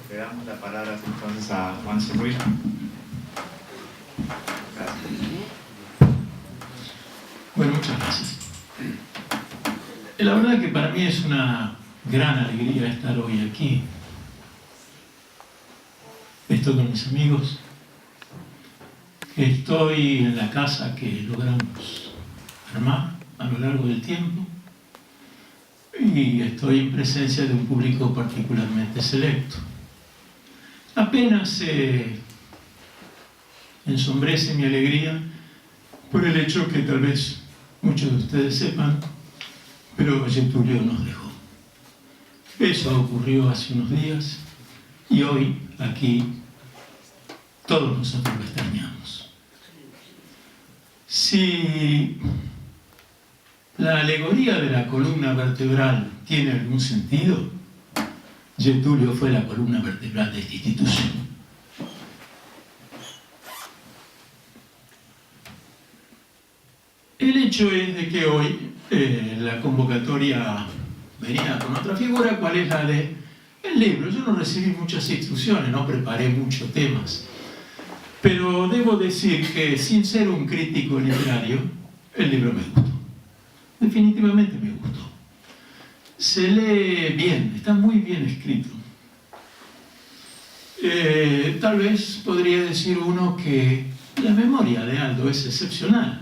Le damos la palabra entonces a Juan Seguí. Bueno, muchas gracias. La verdad es que para mí es una gran alegría estar hoy aquí. Estoy con mis amigos. Estoy en la casa que logramos armar a lo largo del tiempo. Y estoy en presencia de un público particularmente selecto. Apenas ensombrece mi alegría por el hecho que tal vez muchos de ustedes sepan, pero Getúlio nos dejó. Eso ocurrió hace unos días y hoy, aquí, todos nosotros lo extrañamos. Si la alegoría de la columna vertebral tiene algún sentido, Getúlio fue la columna vertebral de esta institución. El hecho es de que hoy la convocatoria venía con otra figura, ¿cuál es la de el libro? Yo no recibí muchas instrucciones, no preparé muchos temas, pero debo decir que sin ser un crítico literario, el libro me gustó. Definitivamente me gustó. Se lee bien, está muy bien escrito. Tal vez podría decir uno que la memoria de Aldo es excepcional,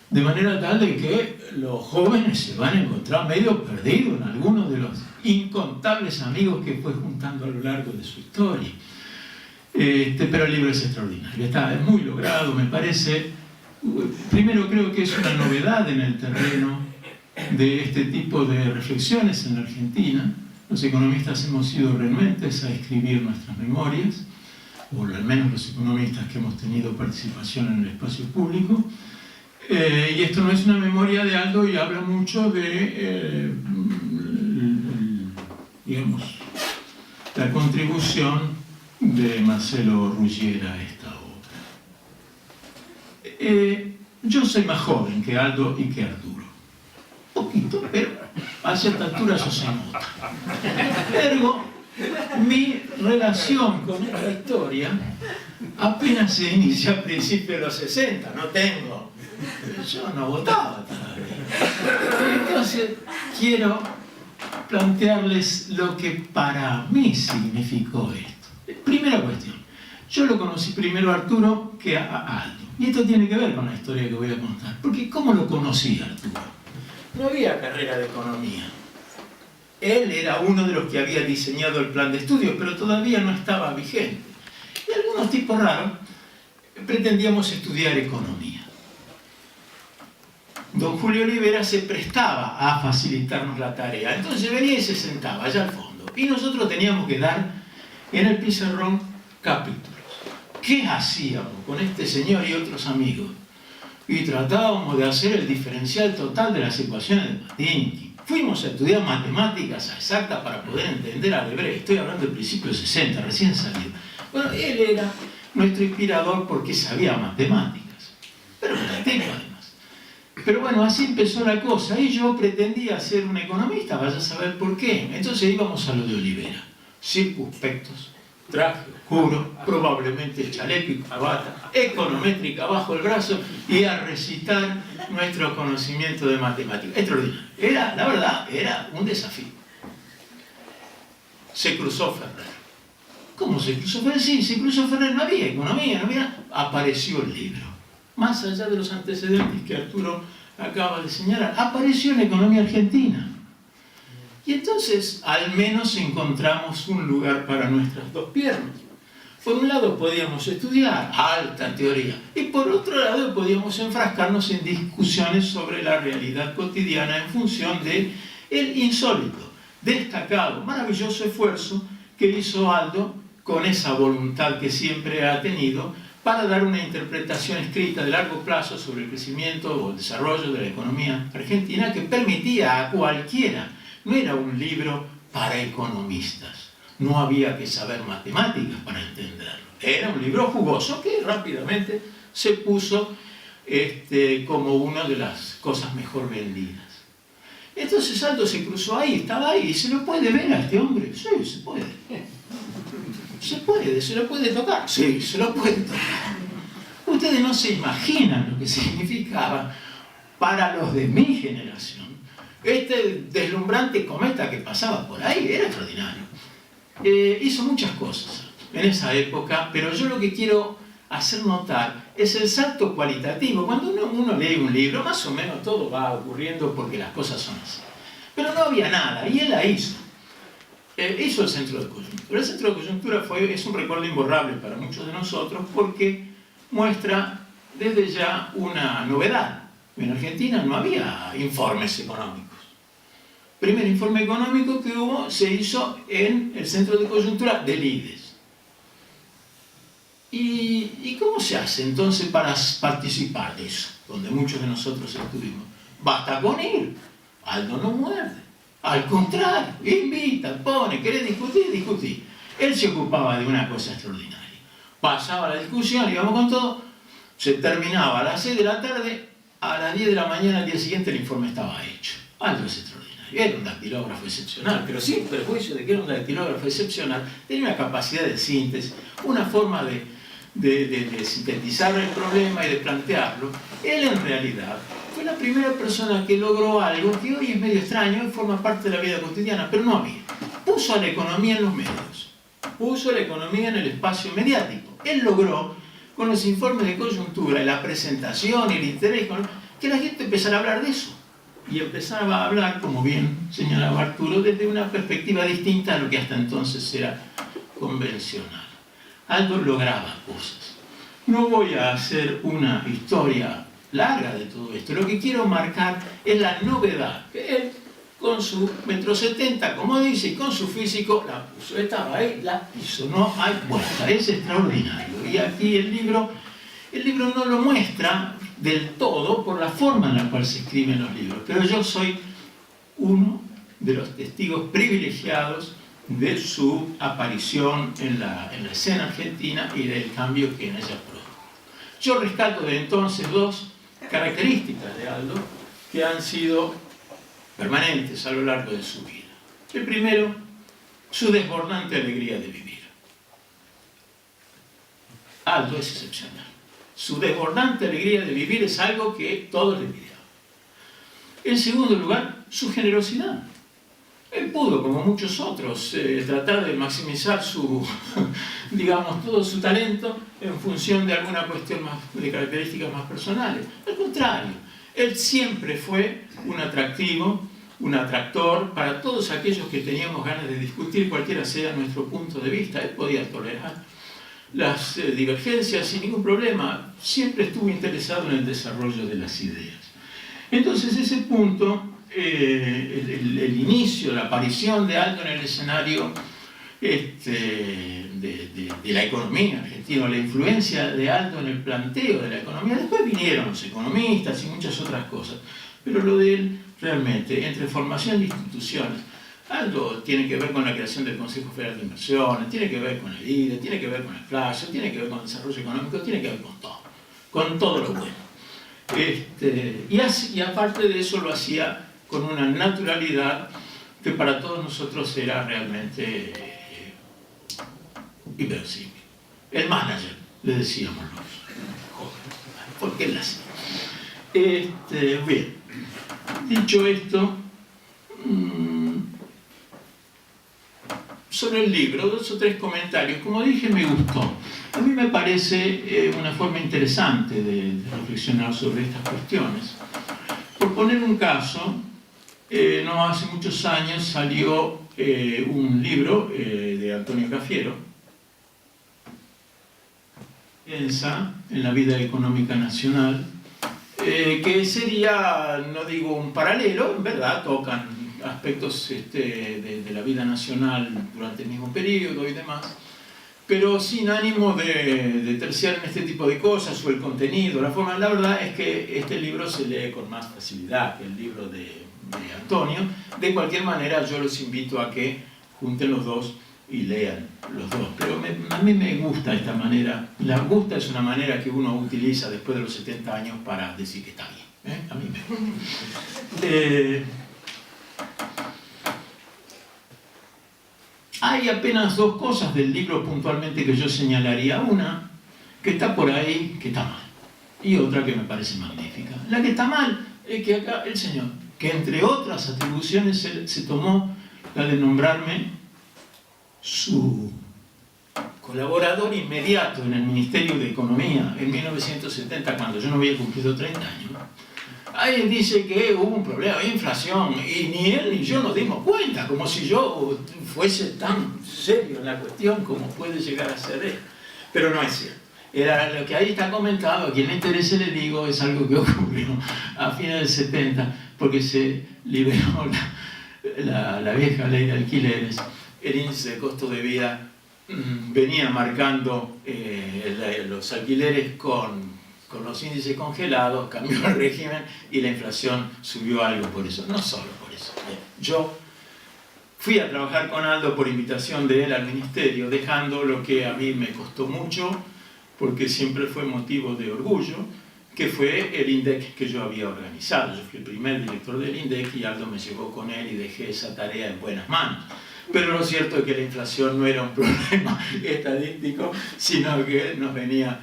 de manera tal de que los jóvenes se van a encontrar medio perdidos en algunos de los incontables amigos que fue juntando a lo largo de su historia. Pero el libro es extraordinario, es muy logrado, me parece. Primero creo que es una novedad en el terreno de este tipo de reflexiones en la Argentina. Los economistas hemos sido renuentes a escribir nuestras memorias, o al menos los economistas que hemos tenido participación en el espacio público. Y esto no es una memoria de Aldo y habla mucho de, digamos, la contribución de Marcelo Ruggiera a esta obra. Yo soy más joven que Aldo y que Arturo. Poquito, pero a cierta altura yo soy mota. Ergo, mi relación con esta historia apenas se inicia a principios de los 60, yo no votaba todavía. Entonces, quiero plantearles lo que para mí significó esto. Primera cuestión, yo lo conocí primero a Arturo que a Aldo. Y esto tiene que ver con la historia que voy a contar. Porque ¿cómo lo conocí a Arturo? No había carrera de economía. Él era uno de los que había diseñado el plan de estudios, pero todavía no estaba vigente. Y algunos tipos raros pretendíamos estudiar economía. Don Julio Olivera se prestaba a facilitarnos la tarea. Entonces venía y se sentaba allá al fondo. Y nosotros teníamos que dar en el pizarrón capítulos. ¿Qué hacíamos con este señor y otros amigos? Y tratábamos de hacer el diferencial total de las ecuaciones de Patinkin. Fuimos a estudiar matemáticas exactas para poder entender a Debré. Estoy hablando del principio de 60, recién salido. Bueno, él era nuestro inspirador porque sabía matemáticas. Pero además. Pero bueno, así empezó la cosa. Y yo pretendía ser un economista, vaya a saber por qué. Entonces íbamos a lo de Olivera. Circunspectos, traje oscuro, probablemente chaleco y corbata, econométrica bajo el brazo y a recitar nuestro conocimiento de matemáticas. Extraordinario. La verdad, era un desafío. Se cruzó Ferrer. ¿Cómo se cruzó Ferrer? Sí, se cruzó Ferrer, no había economía, no había. Apareció el libro. Más allá de los antecedentes que Arturo acaba de señalar, apareció en la economía argentina. Y entonces, al menos encontramos un lugar para nuestras dos piernas. Por un lado podíamos estudiar alta teoría y por otro lado podíamos enfrascarnos en discusiones sobre la realidad cotidiana en función de el insólito, destacado, maravilloso esfuerzo que hizo Aldo con esa voluntad que siempre ha tenido para dar una interpretación escrita de largo plazo sobre el crecimiento o el desarrollo de la economía argentina que permitía a cualquiera. No era un libro para economistas. No había que saber matemáticas para entenderlo. Era un libro jugoso que rápidamente se puso como una de las cosas mejor vendidas. Entonces Aldo se cruzó ahí, estaba ahí. ¿Se lo puede ver a este hombre? Sí, se puede. ¿Se lo puede tocar? Sí, se lo puede tocar. Ustedes no se imaginan lo que significaba para los de mi generación. Este deslumbrante cometa que pasaba por ahí era extraordinario. Hizo muchas cosas en esa época, pero yo lo que quiero hacer notar es el salto cualitativo. Cuando uno lee un libro, más o menos todo va ocurriendo porque las cosas son así. Pero no había nada, y él la hizo. Hizo el centro de coyuntura. El centro de coyuntura es un recuerdo imborrable para muchos de nosotros porque muestra desde ya una novedad. En Argentina no había informes económicos. El primer informe económico que hubo se hizo en el centro de coyuntura del IDES. ¿Y cómo se hace entonces para participar de eso? Donde muchos de nosotros estuvimos. Basta con ir. Aldo no muerde. Al contrario, invita, pone, ¿querés discutir? Discutí. Él se ocupaba de una cosa extraordinaria. Pasaba la discusión, íbamos con todo, se terminaba a las 6 de la tarde, a las 10 de la mañana al día siguiente el informe estaba hecho. Algo es extraordinario. Era un dactilógrafo excepcional, pero sin perjuicio de que era un dactilógrafo excepcional, tenía una capacidad de síntesis, una forma de sintetizar el problema y de plantearlo. Él en realidad fue la primera persona que logró algo que hoy es medio extraño y forma parte de la vida cotidiana, pero no había. Puso a la economía en los medios, puso a la economía en el espacio mediático. Él logró, con los informes de coyuntura, la presentación y el interés, que la gente empezara a hablar de eso. Y empezaba a hablar, como bien señalaba Arturo, desde una perspectiva distinta a lo que hasta entonces era convencional. Aldo lograba cosas. No voy a hacer una historia larga de todo esto. Lo que quiero marcar es la novedad que él, con su 1,70 m, como dice, y con su físico, la puso. Estaba ahí, la hizo. No hay vuelta. Es extraordinario. Y aquí el libro no lo muestra del todo por la forma en la cual se escriben los libros. Pero yo soy uno de los testigos privilegiados de su aparición en la escena argentina y del cambio que en ella produjo. Yo rescato de entonces dos características de Aldo que han sido permanentes a lo largo de su vida. El primero, su desbordante alegría de vivir. Aldo es excepcional. Su desbordante alegría de vivir es algo que todos le envidiaban. En segundo lugar, su generosidad. Él pudo, como muchos otros, tratar de maximizar digamos, todo su talento en función de alguna cuestión de características más personales. Al contrario, él siempre fue un atractivo, un atractor para todos aquellos que teníamos ganas de discutir cualquiera sea nuestro punto de vista. Él podía tolerar las divergencias sin ningún problema. Siempre estuvo interesado en el desarrollo de las ideas. Entonces ese punto, el inicio, la aparición de Aldo en el escenario de la economía argentina, la influencia de Aldo en el planteo de la economía, después vinieron los economistas y muchas otras cosas, pero lo de él realmente, entre formación de instituciones, Aldo tiene que ver con la creación del Consejo Federal de Inversiones, tiene que ver con el IDE, tiene que ver con el FLASH, tiene que ver con el desarrollo económico, tiene que ver con todo lo bueno. Y aparte de eso lo hacía con una naturalidad que para todos nosotros era realmente inverosímil. El manager, le decíamos los jóvenes, porque él la hacía. Bien, dicho esto, sobre el libro, 2 o 3 comentarios. Como dije, me gustó. A mí me parece una forma interesante de reflexionar sobre estas cuestiones. Por poner un caso, no hace muchos años salió un libro de Antonio Cafiero, Piensa en la vida económica nacional, que sería, no digo un paralelo, en verdad tocan aspectos de la vida nacional durante el mismo periodo y demás, pero sin ánimo de terciar en este tipo de cosas o el contenido, la forma. La verdad es que este libro se lee con más facilidad que el libro de Antonio. De cualquier manera, yo los invito a que junten los dos y lean los dos. Pero a mí me gusta esta manera. La gusta es una manera que uno utiliza después de los 70 años para decir que está bien. A mí me gusta. hay apenas dos cosas del libro puntualmente que yo señalaría. Una, que está por ahí, que está mal. Y otra que me parece magnífica. La que está mal es que acá el señor, que entre otras atribuciones se tomó la de nombrarme su colaborador inmediato en el Ministerio de Economía en 1970, cuando yo no había cumplido 30 años. Ahí dice que hubo un problema de inflación y ni él ni yo nos dimos cuenta, como si yo fuese tan serio en la cuestión como puede llegar a ser él. Pero no es cierto. Era lo que ahí está comentado, a quien le interese le digo, es algo que ocurrió a fines del 70, porque se liberó la vieja ley de alquileres. El índice de costo de vida venía marcando los alquileres con los índices congelados, cambió el régimen y la inflación subió algo por eso, no solo por eso. Yo fui a trabajar con Aldo por invitación de él al ministerio, dejando lo que a mí me costó mucho, porque siempre fue motivo de orgullo, que fue el INDEC que yo había organizado. Yo fui el primer director del INDEC y Aldo me llevó con él y dejé esa tarea en buenas manos. Pero lo cierto es que la inflación no era un problema estadístico, sino que nos venía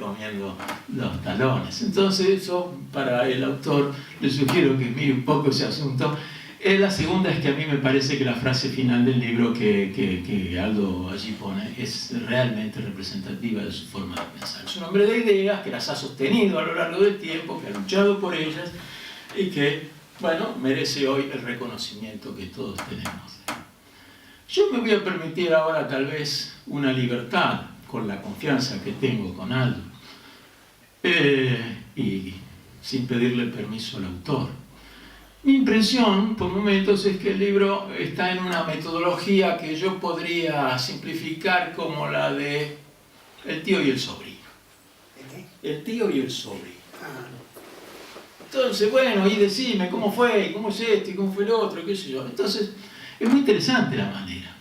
comiendo los talones. Entonces, eso para el autor le sugiero que mire un poco ese asunto. La segunda es que a mí me parece que la frase final del libro que Aldo allí pone es realmente representativa de su forma de pensar. Es un hombre de ideas que las ha sostenido a lo largo del tiempo, que ha luchado por ellas y que, bueno, merece hoy el reconocimiento que todos tenemos. Yo me voy a permitir ahora tal vez una libertad con la confianza que tengo con Aldo y sin pedirle permiso al autor. Mi impresión, por momentos, es que el libro está en una metodología que yo podría simplificar como la de el tío y el sobrino. El tío y el sobrino. Entonces, bueno, y decime cómo fue, y cómo es esto, y cómo fue el otro, qué sé yo. Entonces, es muy interesante la manera.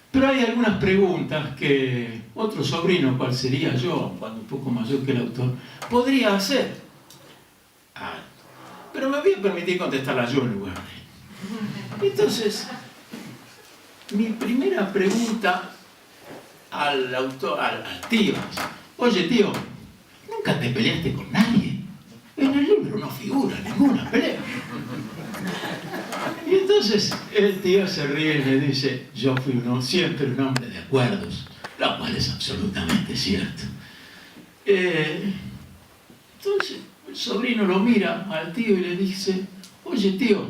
Pero hay algunas preguntas que otro sobrino, cual sería yo, cuando un poco mayor que el autor, podría hacer. Pero me voy a permitir contestarla yo en lugar de él. Entonces, mi primera pregunta al autor, al tío, oye tío, ¿nunca te peleaste con nadie? En el libro no figura ninguna pelea. Y entonces el tío se ríe y me dice, yo fui siempre un hombre de acuerdos, lo cual es absolutamente cierto. Entonces el sobrino lo mira al tío y le dice, oye tío,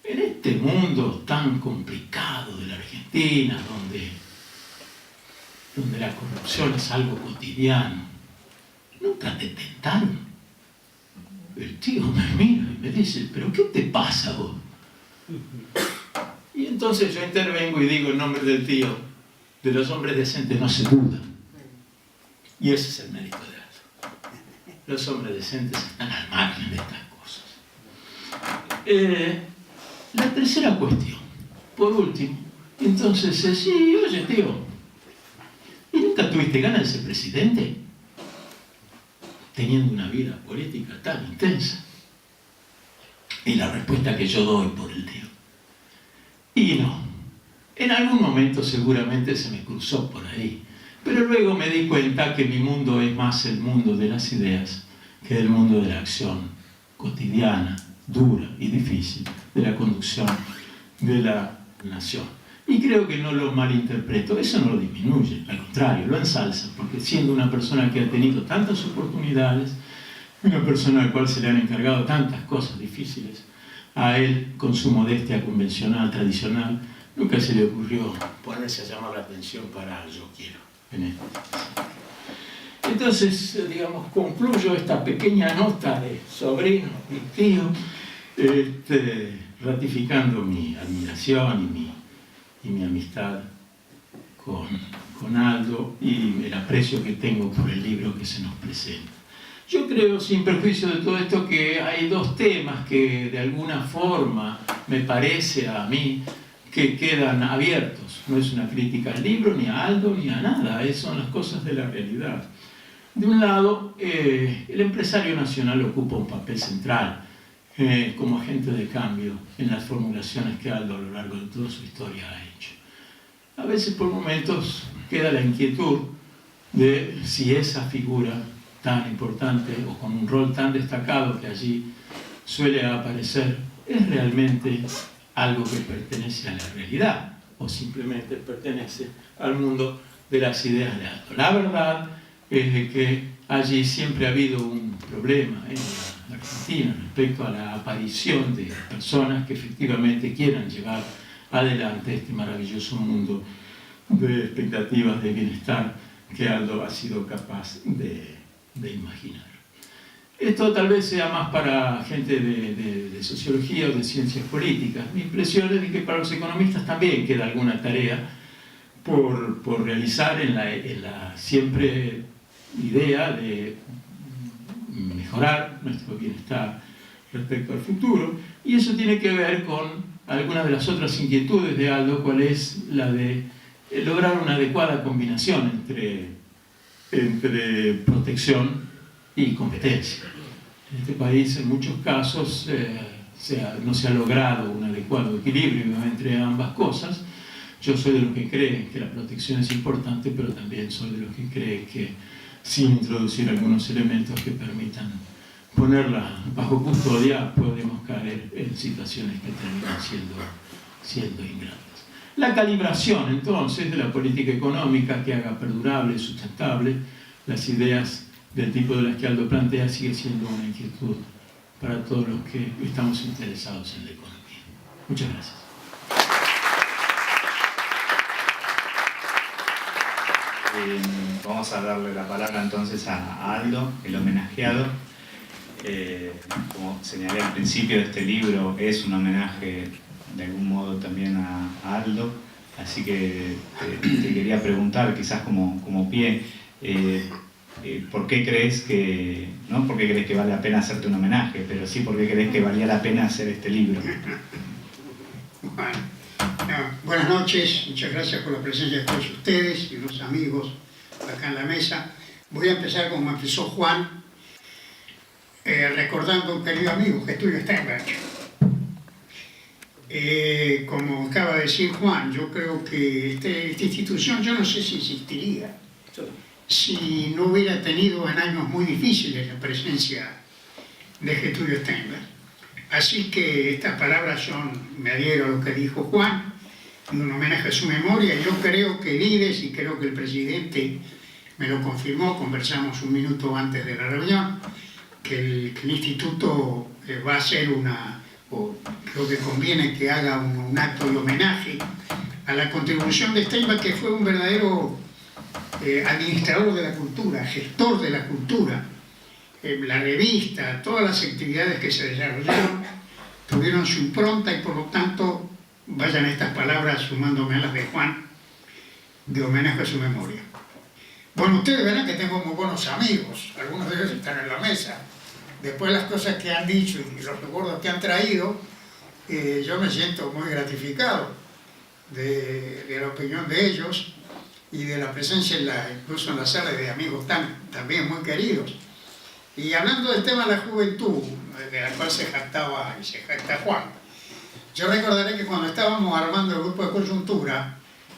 en este mundo tan complicado de la Argentina, donde la corrupción es algo cotidiano, ¿nunca te tentaron? El tío me mira y me dice, ¿pero qué te pasa vos? Y entonces yo intervengo y digo en nombre del tío, de los hombres decentes no se duda. Y ese es el mérito de Aldo. Los hombres decentes están al margen de estas cosas. La tercera cuestión, por último, entonces, sí, oye tío, ¿y nunca tuviste ganas de ser presidente? Teniendo una vida política tan intensa. Y la respuesta que yo doy por el tío. Y no, en algún momento seguramente se me cruzó por ahí. Pero luego me di cuenta que mi mundo es más el mundo de las ideas que el mundo de la acción cotidiana, dura y difícil de la conducción de la nación. Y creo que no lo malinterpreto, eso no lo disminuye, al contrario, lo ensalza, porque siendo una persona que ha tenido tantas oportunidades, una persona a la cual se le han encargado tantas cosas difíciles, a él, con su modestia convencional, tradicional, nunca se le ocurrió ponerse a llamar la atención para yo quiero. Entonces, digamos, concluyo esta pequeña nota de sobrino y tío, ratificando mi admiración y mi amistad con Aldo y el aprecio que tengo por el libro que se nos presenta. Yo creo, sin perjuicio de todo esto, que hay dos temas que de alguna forma me parece a mí que quedan abiertos. No es una crítica al libro, ni a Aldo, ni a nada, son las cosas de la realidad. De un lado, el empresario nacional ocupa un papel central como agente de cambio en las formulaciones que Aldo a lo largo de toda su historia ha hecho. A veces por momentos queda la inquietud de si esa figura tan importante o con un rol tan destacado que allí suele aparecer es realmente algo que pertenece a la realidad o simplemente pertenece al mundo de las ideas de Aldo. La verdad es de que allí siempre ha habido un problema en la Argentina respecto a la aparición de personas que efectivamente quieran llevar adelante este maravilloso mundo de expectativas de bienestar que Aldo ha sido capaz de imaginar. Esto tal vez sea más para gente de sociología o de ciencias políticas. Mi impresión es de que para los economistas también queda alguna tarea por realizar en la siempre idea de mejorar nuestro bienestar respecto al futuro, y eso tiene que ver con algunas de las otras inquietudes de Aldo, cual es la de lograr una adecuada combinación entre protección y competencia. En este país, en muchos casos, no se ha logrado un adecuado equilibrio entre ambas cosas. Yo soy de los que creen que la protección es importante, pero también soy de los que creen que sin introducir algunos elementos que permitan ponerla bajo custodia, podemos caer en situaciones que terminan siendo ingratas. La calibración, entonces, de la política económica que haga perdurable, sustentable, las ideas del tipo de las que Aldo plantea sigue siendo una inquietud para todos los que estamos interesados en la economía. Muchas gracias. Vamos a darle la palabra entonces a Aldo, el homenajeado. Como señalé al principio, este libro es un homenaje de algún modo también a Aldo, así que te quería preguntar, quizás como pie, ¿por qué crees que, no por qué crees que vale la pena hacerte un homenaje, pero sí por qué crees que valía la pena hacer este libro? Bueno, buenas noches, muchas gracias por la presencia de todos ustedes y los amigos acá en la mesa. Voy a empezar como empezó Juan, recordando a un querido amigo, Getúlio Steinberg. Como acaba de decir Juan, yo creo que esta institución, yo no sé si existiría si no hubiera tenido en años muy difíciles la presencia de Getúlio Steinberg. Así que estas palabras me adhiero a lo que dijo Juan, un homenaje a su memoria. Yo creo que Vives, y creo que el presidente me lo confirmó, conversamos un minuto antes de la reunión, que el instituto va a hacer creo que conviene que haga un acto de homenaje a la contribución de Steinberg, que fue un verdadero administrador de la cultura, gestor de la cultura. La revista, todas las actividades que se desarrollaron tuvieron su impronta, y por lo tanto vayan estas palabras sumándome a las de Juan de homenaje a su memoria. Bueno, ustedes verán que tengo muy buenos amigos, algunos de ellos están en la mesa. Después de las cosas que han dicho y los recuerdos que han traído, yo me siento muy gratificado de la opinión de ellos y de la presencia incluso en la sala de amigos también muy queridos. Y hablando del tema de la juventud, de la cual se jactaba y se jacta Juan, yo recordaré que cuando estábamos armando el grupo de coyuntura,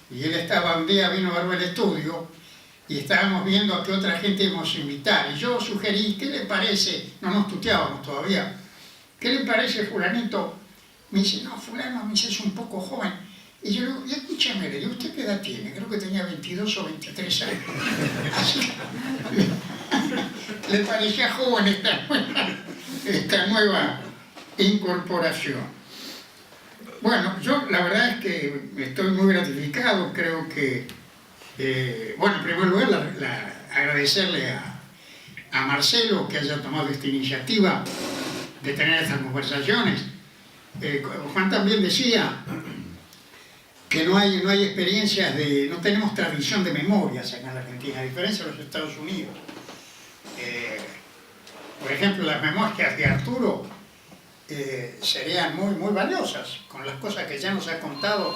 y él un día vino a verme el estudio, y estábamos viendo a qué otra gente íbamos a invitar, y yo sugerí, ¿qué le parece? No nos tuteábamos todavía. ¿Qué le parece, fulanito? Me dice, no, fulano, me dice, es un poco joven. Y yo le digo, escúchame, le digo, ¿usted qué edad tiene? Creo que tenía 22 o 23 años. Le parecía joven esta nueva incorporación. Bueno, yo la verdad es que estoy muy gratificado, creo que, bueno, en primer lugar, agradecerle a Marcelo que haya tomado esta iniciativa de tener estas conversaciones. Juan también decía que no hay experiencias no tenemos tradición de memorias acá en la Argentina, a diferencia de los Estados Unidos. Por ejemplo, las memorias de Arturo serían muy valiosas, con las cosas que ya nos ha contado,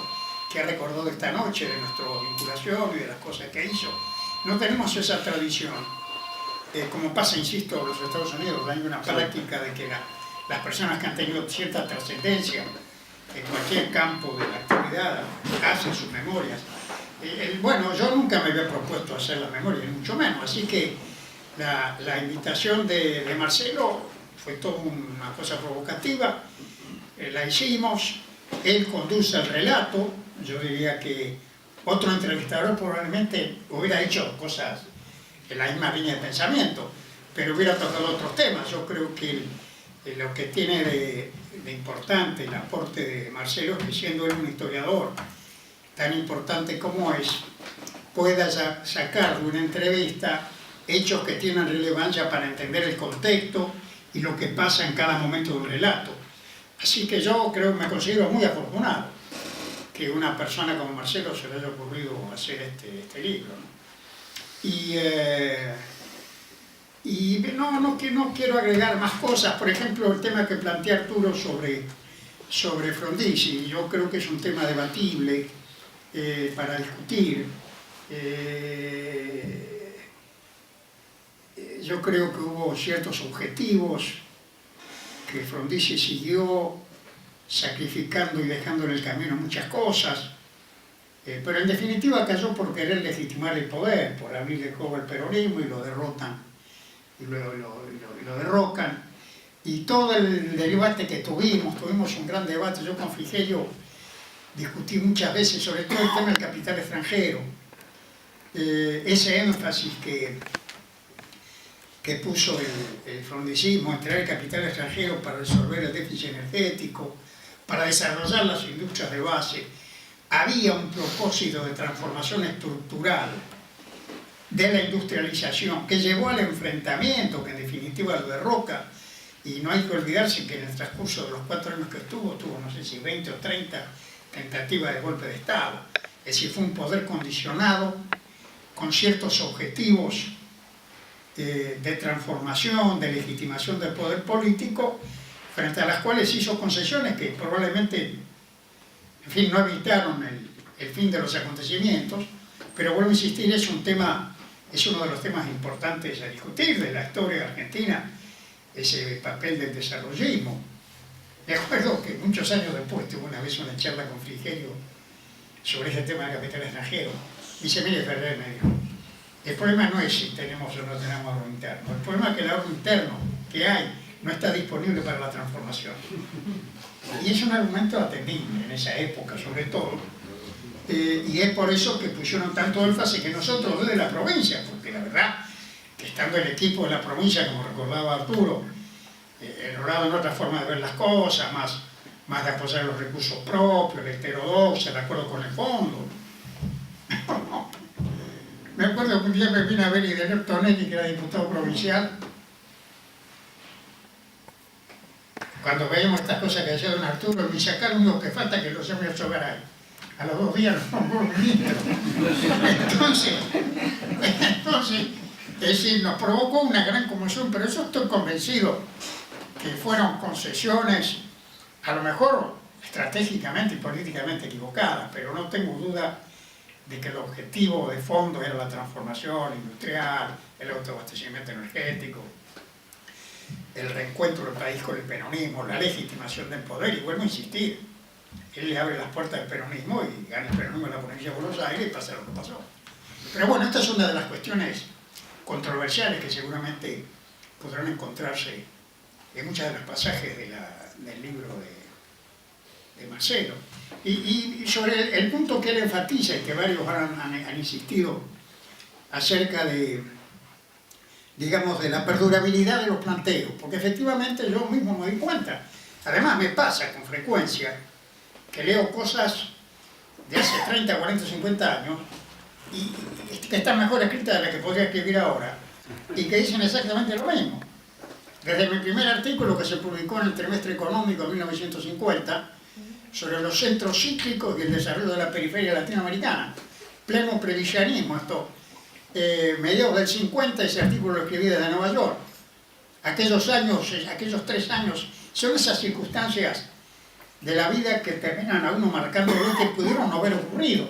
que ha recordado esta noche, de nuestra vinculación y de las cosas que hizo. No tenemos esa tradición. Como pasa, insisto, en los Estados Unidos, hay una práctica de que las personas que han tenido cierta trascendencia en cualquier campo de la actividad hacen sus memorias. Bueno, yo nunca me había propuesto hacer la memoria, ni mucho menos, así que la invitación de Marcelo fue toda una cosa provocativa, la hicimos, él conduce el relato, yo diría que otro entrevistador probablemente hubiera hecho cosas en la misma línea de pensamiento, pero hubiera tocado otros temas. Yo creo que lo que tiene de importante el aporte de Marcelo es que, siendo él un historiador tan importante como es, pueda sacar de una entrevista hechos que tienen relevancia para entender el contexto y lo que pasa en cada momento del relato. Así que yo creo, me considero muy afortunado que una persona como Marcelo se le haya ocurrido hacer este libro, ¿no? Y no quiero agregar más cosas. Por ejemplo, el tema que plantea Arturo sobre Frondizi, yo creo que es un tema debatible para discutir. Yo creo que hubo ciertos objetivos que Frondizi siguió sacrificando y dejando en el camino muchas cosas, pero en definitiva cayó por querer legitimar el poder, por abrirle juego al peronismo, y lo derrotan, y lo derrocan. Y todo el debate que tuvimos un gran debate. Yo con Frigerio discutí muchas veces sobre todo el tema del capital extranjero, ese énfasis que puso el frondicismo en traer el capital extranjero para resolver el déficit energético, para desarrollar las industrias de base. Había un propósito de transformación estructural de la industrialización que llevó al enfrentamiento, que en definitiva lo derroca. Y no hay que olvidarse que en el transcurso de los 4 años que tuvo no sé si 20 o 30 tentativas de golpe de Estado. Es decir, fue un poder condicionado con ciertos objetivos de transformación, de legitimación del poder político, frente a las cuales hizo concesiones que probablemente, en fin, no evitaron el fin de los acontecimientos. Pero vuelvo a insistir, es uno de los temas importantes a discutir de la historia argentina, ese papel del desarrollismo. Me acuerdo que muchos años después tuve una vez una charla con Frigerio sobre ese tema del capital extranjero. Dice: mire, Ferrer, me dijo, el problema no es si tenemos o no tenemos ahorro interno, el problema es que el ahorro interno que hay no está disponible para la transformación. Y es un argumento atendible en esa época, sobre todo. Y es por eso que pusieron tanto énfasis que nosotros desde la provincia, porque la verdad que estando el equipo de la provincia, como recordaba Arturo, enrolado en otra forma de ver las cosas, más de apoyar los recursos propios, la heterodoxia, el acuerdo con el fondo. Me acuerdo que un día me vine a ver Idenor Tonelli, que era diputado provincial. Cuando veíamos estas cosas que decía don Arturo, me dice: acá lo único que falta es que lo llame a Sogaray. A los 2 días nos nombró ministro. Entonces, es decir, nos provocó una gran conmoción, pero yo estoy convencido que fueron concesiones, a lo mejor estratégicamente y políticamente equivocadas, pero no tengo duda de que el objetivo de fondo era la transformación industrial, el autoabastecimiento energético, el reencuentro del país con el peronismo, la legitimación del poder. Y vuelvo a insistir, él le abre las puertas del peronismo y gana el peronismo en la provincia de Buenos Aires y pasa lo que pasó. Pero bueno, esta es una de las cuestiones controversiales que seguramente podrán encontrarse en muchos de los pasajes del libro de Marcelo. Y sobre el punto que él enfatiza y que varios han insistido acerca de, digamos, de la perdurabilidad de los planteos, porque efectivamente yo mismo me doy cuenta. Además me pasa con frecuencia que leo cosas de hace 30, 40, 50 años y que están mejor escritas de las que podría escribir ahora y que dicen exactamente lo mismo. Desde mi primer artículo, que se publicó en el Trimestre Económico de 1950, sobre los centros cíclicos y el desarrollo de la periferia latinoamericana, pleno previsionismo, esto, mediados del 50, ese artículo lo escribí desde Nueva York. Aquellos 3 años, son esas circunstancias de la vida que terminan a uno marcando lo que pudieron no haber ocurrido.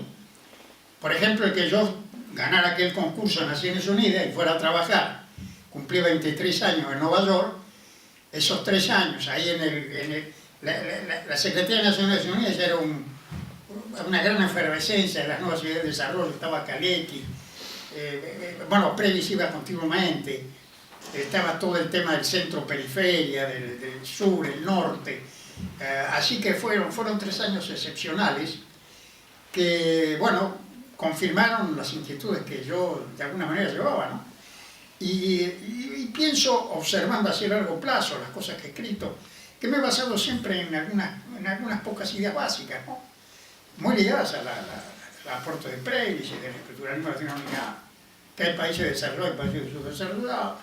Por ejemplo, el que yo ganara aquel concurso en Naciones Unidas y fuera a trabajar, cumplí 23 años en Nueva York, esos 3 años, ahí la Secretaría de Naciones Unidas era una gran efervescencia de las nuevas ideas de desarrollo, estaba Calecki, bueno, Previs iba continuamente, estaba todo el tema del centro-periferia, del sur, el norte, así que fueron 3 años excepcionales que, bueno, confirmaron las inquietudes que yo de alguna manera llevaba, ¿no? Y pienso, observando así a largo plazo las cosas que he escrito, que me he basado siempre en algunas pocas ideas básicas, ¿no? Muy ligadas al aporte de Previs y del estructuralismo latinoamericano, que hay países desarrollados y países subdesarrollados,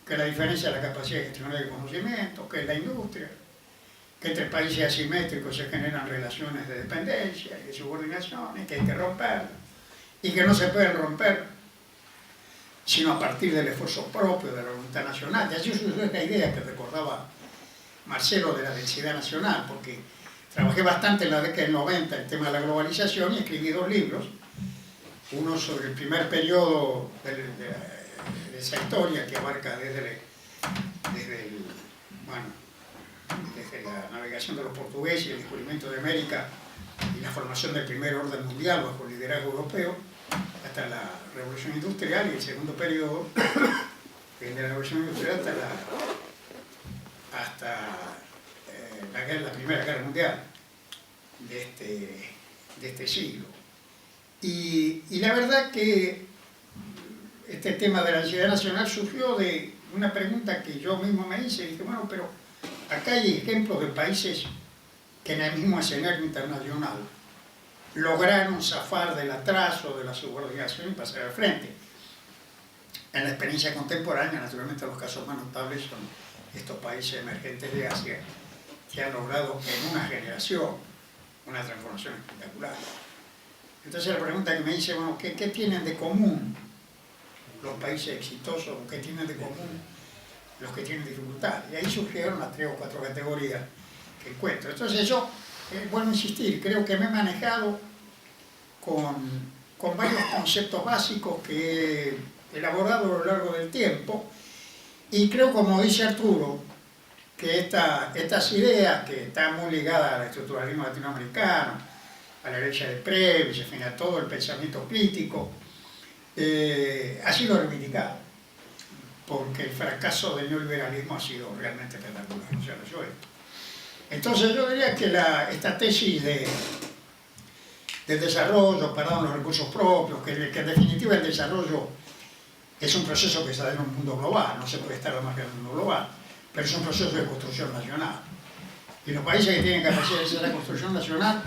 que la diferencia de la capacidad de gestionar el conocimiento, que es la industria, que entre países asimétricos se generan relaciones de dependencia y de subordinación, y que hay que romper, y que no se pueden romper sino a partir del esfuerzo propio, de la voluntad nacional. Y así surgió esta idea que recordaba Marcelo de la densidad nacional, porque trabajé bastante en la década del 90 el tema de la globalización y escribí 2 libros, uno sobre el primer periodo de esa historia que abarca desde la navegación de los portugueses y el descubrimiento de América y la formación del primer orden mundial bajo el liderazgo europeo, hasta la Revolución Industrial, y el segundo periodo, desde la Revolución Industrial hasta la Primera Guerra Mundial de este siglo. Y la verdad que este tema de la ansiedad nacional surgió de una pregunta que yo mismo me hice, y dije, bueno, pero acá hay ejemplos de países que en el mismo escenario internacional lograron zafar del atraso, de la subordinación y pasar al frente. En la experiencia contemporánea, naturalmente, los casos más notables son estos países emergentes de Asia, que han logrado en una generación una transformación espectacular. Entonces la pregunta que me hice, bueno, ¿qué tienen de común los países exitosos? ¿Qué tienen de común los que tienen dificultad? Y ahí surgieron las 3 o 4 categorías que encuentro. Entonces yo, bueno, insistir, creo que me he manejado con varios conceptos básicos que he elaborado a lo largo del tiempo, y creo, como dice Arturo, que estas ideas que están muy ligadas al estructuralismo latinoamericano, a la herencia de Previs, en fin, a todo el pensamiento crítico, ha sido reivindicado, porque el fracaso del neoliberalismo ha sido realmente espectacular, no se ha resuelto. Entonces yo diría que esta tesis del desarrollo, perdón, los recursos propios, que en definitiva el desarrollo es un proceso que se da en un mundo global, no se puede estar al margen del mundo global, pero es un proceso de construcción nacional. Y los países que tienen capacidad de hacer la construcción nacional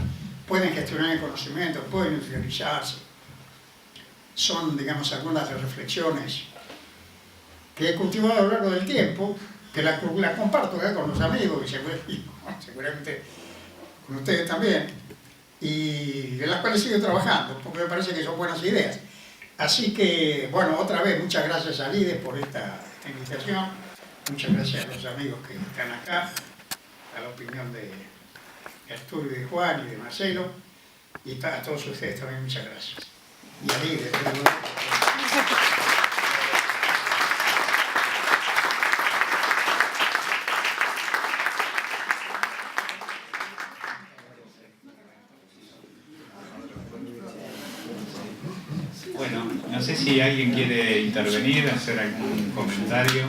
pueden gestionar el conocimiento, pueden industrializarse. Son, digamos, algunas de las reflexiones que he cultivado a lo largo del tiempo, que la comparto con los amigos y seguramente con ustedes también, y en las cuales sigo trabajando, porque me parece que son buenas ideas. Así que, bueno, otra vez, muchas gracias a Lides por esta invitación, muchas gracias a los amigos que están acá, a la opinión de Arturo y de Juan y de Marcelo, y a todos ustedes también muchas gracias. Y a Lides. Bueno, no sé si alguien quiere intervenir, hacer algún comentario.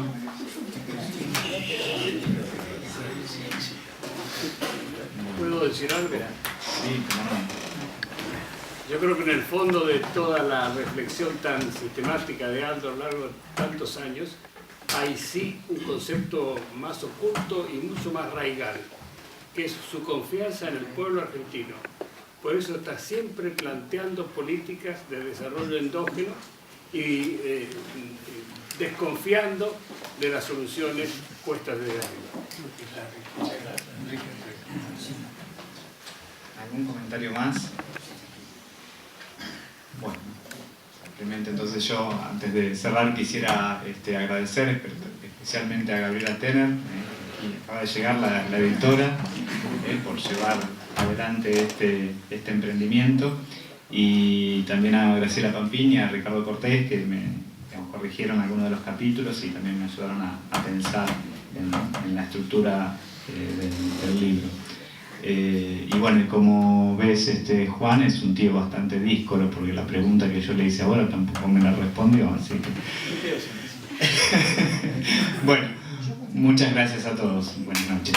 ¿Puedo decir algo? Sí, cómo no. Yo creo que en el fondo de toda la reflexión tan sistemática de Aldo a lo largo de tantos años, hay sí un concepto más oculto y mucho más raigal, que es su confianza en el pueblo argentino. Por eso está siempre planteando políticas de desarrollo endógeno y desconfiando de las soluciones puestas desde arriba. ¿Algún comentario más? Bueno, simplemente entonces yo, antes de cerrar, quisiera agradecer especialmente a Gabriela Tenner, que acaba de llegar, la editora, por llevar adelante este emprendimiento, y también a Graciela Pampini y a Ricardo Cortés, que me corrigieron algunos de los capítulos y también me ayudaron a pensar en la estructura del libro. Y bueno, como ves, Juan es un tío bastante díscolo, porque la pregunta que yo le hice ahora tampoco me la respondió, así que... Bueno, muchas gracias a todos. Buenas noches.